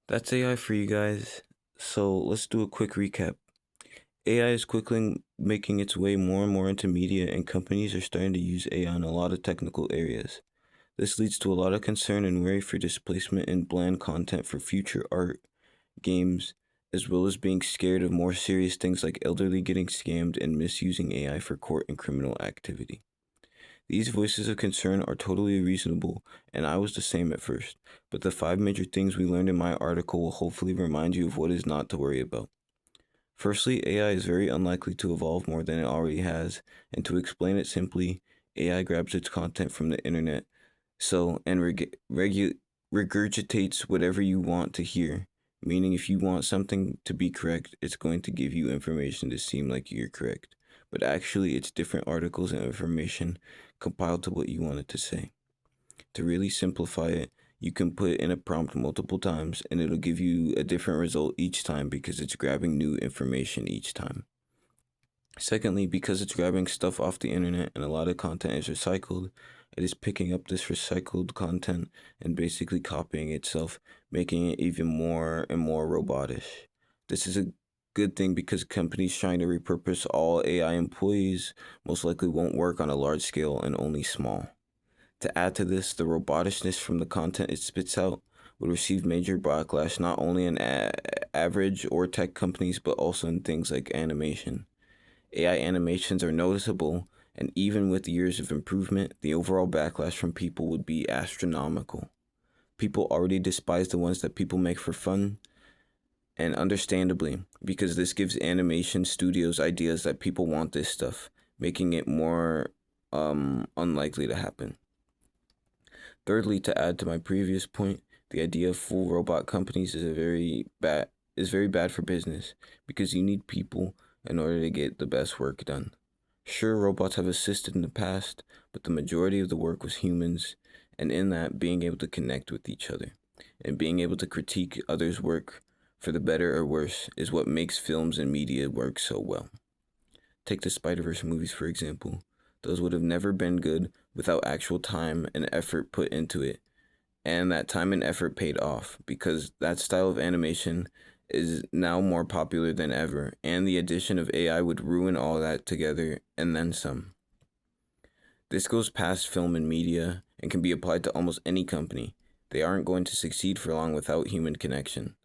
That's AI for you guys. So let's do a quick recap. AI is quickly making its way more and more into media, and companies are starting to use AI in a lot of technical areas. This leads to a lot of concern and worry for displacement in bland content for future art, games, as well as being scared of more serious things like elderly getting scammed and misusing AI for court and criminal activity. These voices of concern are totally reasonable, and I was the same at first, but the five major things we learned in my article will hopefully remind you of what is not to worry about. Firstly, AI is very unlikely to evolve more than it already has, and to explain it simply, AI grabs its content from the internet, and regurgitates whatever you want to hear. Meaning, if you want something to be correct, it's going to give you information to seem like you're correct. But actually, it's different articles and information compiled to what you want it to say. To really simplify it, you can put in a prompt multiple times and it'll give you a different result each time because it's grabbing new information each time. Secondly, because it's grabbing stuff off the internet and a lot of content is recycled, it is picking up this recycled content and basically copying itself, making it even more and more robotish. This is a good thing because companies trying to repurpose all AI employees most likely won't work on a large scale and only small. To add to this, the roboticness from the content it spits out would receive major backlash not only in average or tech companies but also in things like animation. AI animations are noticeable, and even with years of improvement, the overall backlash from people would be astronomical. People already despise the ones that people make for fun, and understandably, because this gives animation studios ideas that people want this stuff, making it more unlikely to happen. Thirdly, to add to my previous point, the idea of full robot companies is very bad for business because you need people in order to get the best work done. Sure, robots have assisted in the past, but the majority of the work was humans, and in that, being able to connect with each other and being able to critique others' work for the better or worse is what makes films and media work so well. Take the Spider-Verse movies, for example. Those would have never been good without actual time and effort put into it. And that time and effort paid off because that style of animation is now more popular than ever, and the addition of AI would ruin all that together and then some. This goes past film and media and can be applied to almost any company. They aren't going to succeed for long without human connection.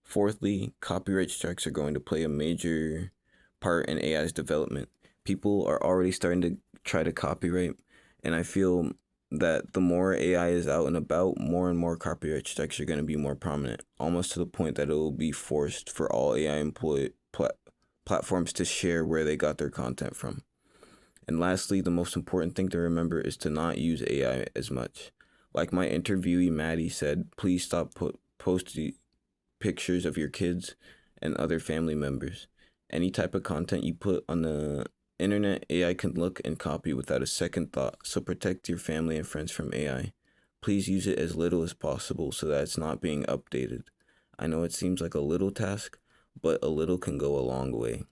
Fourthly, copyright strikes are going to play a major part in AI's development. People are already starting to try to copyright, and I feel that the more AI is out and about, more and more copyright strikes are going to be more prominent, almost to the point that it will be forced for all AI platforms to share where they got their content from. And lastly, the most important thing to remember is to not use AI as much. Like my interviewee Maddie said, please stop posting pictures of your kids and other family members. Any type of content you put on the internet, AI can look and copy without a second thought, so protect your family and friends from AI. Please use it as little as possible so that it's not being updated. I know it seems like a little task, but a little can go a long way.